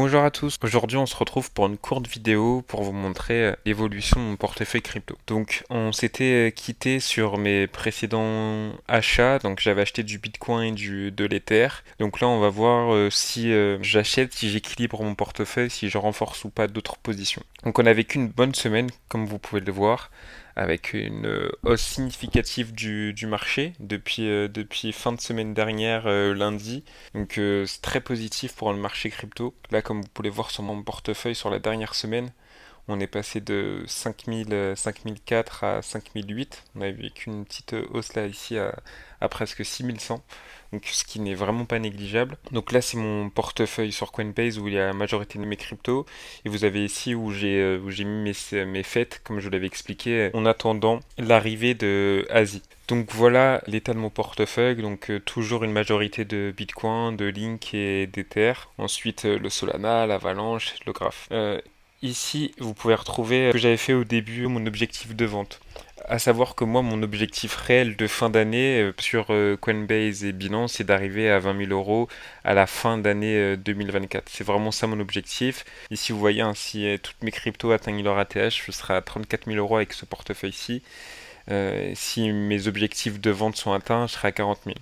Bonjour à tous, aujourd'hui on se retrouve pour une courte vidéo pour vous montrer l'évolution de mon portefeuille crypto. Donc on s'était quitté sur mes précédents achats, donc j'avais acheté du Bitcoin et de l'Ether. Donc là on va voir si j'achète, si j'équilibre mon portefeuille, si je renforce ou pas d'autres positions. Donc on a vécu une bonne semaine comme vous pouvez le voir, avec une hausse significative du marché depuis fin de semaine dernière, lundi. Donc c'est très positif pour le marché crypto. Là, comme vous pouvez voir sur mon portefeuille sur la dernière semaine, on est passé de 5004 à 5008. On a vécu une petite hausse là ici à presque 6100. Donc ce qui n'est vraiment pas négligeable. Donc là c'est mon portefeuille sur Coinbase où il y a la majorité de mes cryptos. Et vous avez ici où j'ai mis mes fêtes, comme je vous l'avais expliqué, en attendant l'arrivée de Asie. Donc voilà l'état de mon portefeuille, donc toujours une majorité de Bitcoin, de Link et d'Ether. Ensuite le Solana, l'Avalanche, le Graph. Ici, vous pouvez retrouver ce que j'avais fait au début, mon objectif de vente. À savoir que moi, mon objectif réel de fin d'année sur Coinbase et Binance, c'est d'arriver à 20 000 euros à la fin d'année 2024. C'est vraiment ça mon objectif. Ici, vous voyez, hein, si toutes mes cryptos atteignent leur ATH, je serai à 34 000 euros avec ce portefeuille-ci. Si mes objectifs de vente sont atteints, je serai à 40 000.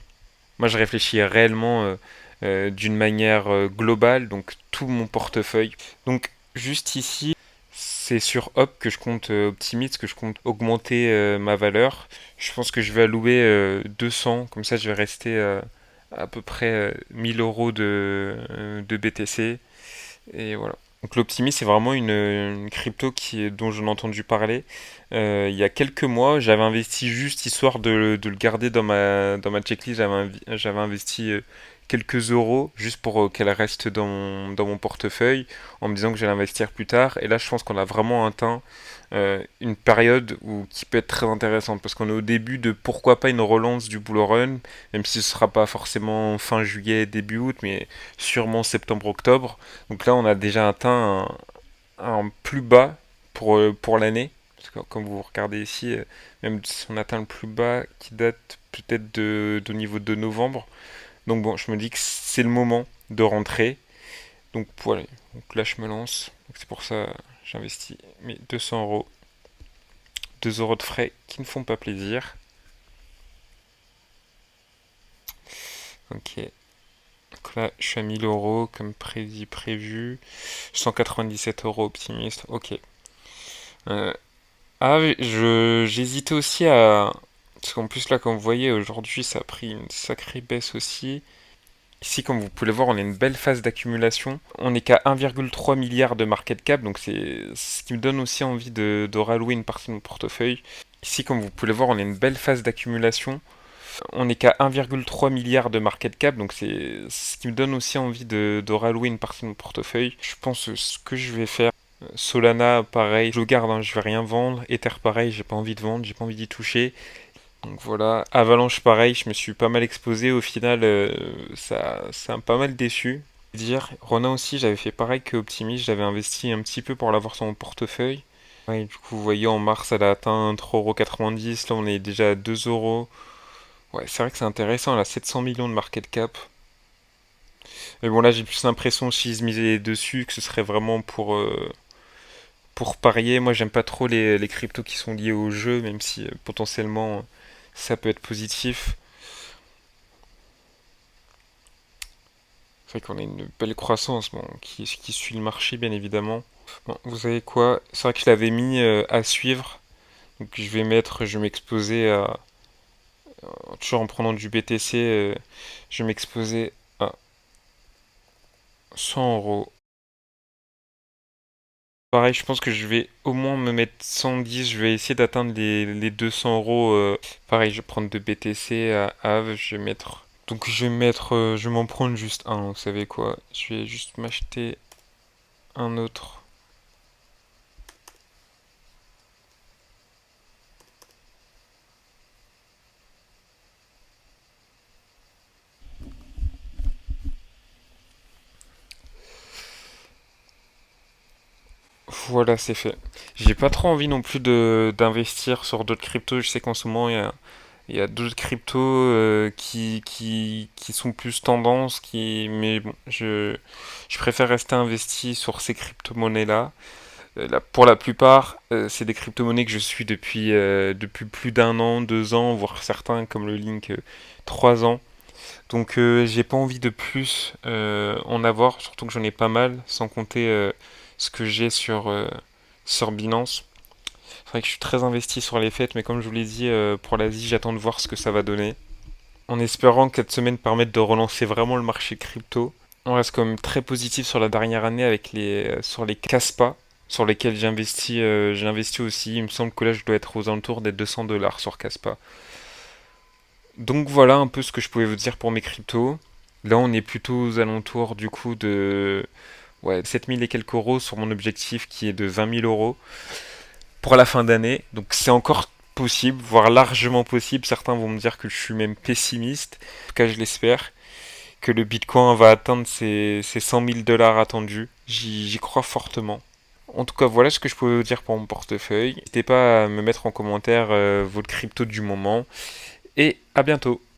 Moi, je réfléchis réellement d'une manière globale, donc tout mon portefeuille. Donc, juste ici, c'est sur Hop que je compte optimiser, que je compte augmenter ma valeur. Je pense que je vais allouer 200, comme ça je vais rester à peu près 1000 euros de BTC. Et voilà. Donc l'Optimis, c'est vraiment une crypto dont j'en ai entendu parler. Il y a quelques mois, j'avais investi juste histoire de le garder dans ma checklist. J'avais investi quelques euros juste pour qu'elle reste dans mon portefeuille en me disant que j'allais investir plus tard. Et là, je pense qu'on a vraiment atteint une période qui peut être très intéressante parce qu'on est au début de pourquoi pas une relance du bull run, même si ce sera pas forcément fin juillet, début août, mais sûrement septembre-octobre. Donc là, on a déjà atteint un plus bas pour l'année. Parce que comme vous regardez ici, même si on atteint le plus bas qui date peut-être de niveau de novembre. Donc bon, je me dis que c'est le moment de rentrer. Donc voilà, donc là je me lance. Donc c'est pour ça j'investis mes 200 euros. 2 euros de frais qui ne font pas plaisir. Ok. Donc là, je suis à 1000 euros comme prévu. 197 euros optimiste. Ok. Euh, Ah oui, j'hésitais aussi à... Parce qu'en plus là, comme vous voyez, aujourd'hui, ça a pris une sacrée baisse aussi. Ici, comme vous pouvez le voir, on a une belle phase d'accumulation. On n'est qu'à 1,3 milliard de market cap, donc c'est ce qui me donne aussi envie de rallouer une partie de mon portefeuille. Ici, comme vous pouvez le voir, on a une belle phase d'accumulation. On n'est qu'à 1,3 milliard de market cap, donc c'est ce qui me donne aussi envie de rallouer une partie de mon portefeuille. Je pense que ce que je vais faire, Solana, pareil, je le garde, hein, je vais rien vendre. Ether, pareil, j'ai pas envie de vendre, j'ai pas envie d'y toucher. Donc voilà, Avalanche, pareil, je me suis pas mal exposé. Au final, ça m'a pas mal déçu. Dire, Ronin aussi, j'avais fait pareil que Optimis, j'avais investi un petit peu pour l'avoir sur mon portefeuille. Ouais, du coup, vous voyez, en mars, elle a atteint 3,90 €. Là, on est déjà à 2 euros. Ouais, c'est vrai que c'est intéressant, elle a 700 millions de market cap. Mais bon, là, j'ai plus l'impression, si je misais dessus, que ce serait vraiment pour parier. Moi, j'aime pas trop les cryptos qui sont liés au jeu, même si potentiellement ça peut être positif. C'est vrai qu'on a une belle croissance bon, qui suit le marché, bien évidemment. Bon, vous savez quoi? C'est vrai que je l'avais mis à suivre. Donc, je vais m'exposer à. Toujours en prenant du BTC, je vais m'exposer à 100 euros. Pareil, je pense que je vais au moins me mettre 110. Je vais essayer d'atteindre les 200 euros. Pareil, je vais prendre de BTC à Ave. Je vais mettre. Donc je vais m'en prendre juste un. Vous savez quoi? Je vais juste m'acheter un autre. Voilà, c'est fait. J'ai pas trop envie non plus de d'investir sur d'autres cryptos. Je sais qu'en ce moment, Il y a d'autres cryptos qui sont plus tendance, mais bon, je préfère rester investi sur ces crypto-monnaies-là. Pour la plupart, c'est des crypto-monnaies que je suis depuis plus d'un an, 2 ans, voire certains comme le Link, 3 ans. Donc j'ai pas envie de plus en avoir, surtout que j'en ai pas mal, sans compter ce que j'ai sur Binance. C'est vrai que je suis très investi sur les fêtes, mais comme je vous l'ai dit, pour l'Asie, j'attends de voir ce que ça va donner. En espérant que cette semaine permette de relancer vraiment le marché crypto. On reste quand même très positif sur la dernière année avec sur les Caspa, sur lesquels j'ai investi aussi. Il me semble que là, je dois être aux alentours des 200 dollars sur Caspa. Donc voilà un peu ce que je pouvais vous dire pour mes cryptos. Là, on est plutôt aux alentours du coup de 7000 et quelques euros sur mon objectif qui est de 20 000 euros pour la fin d'année. Donc c'est encore possible, voire largement possible. Certains vont me dire que je suis même pessimiste. En tout cas, je l'espère. Que le Bitcoin va atteindre ses 100 000 dollars attendus. J'y crois fortement. En tout cas, voilà ce que je pouvais vous dire pour mon portefeuille. N'hésitez pas à me mettre en commentaire votre crypto du moment. Et à bientôt.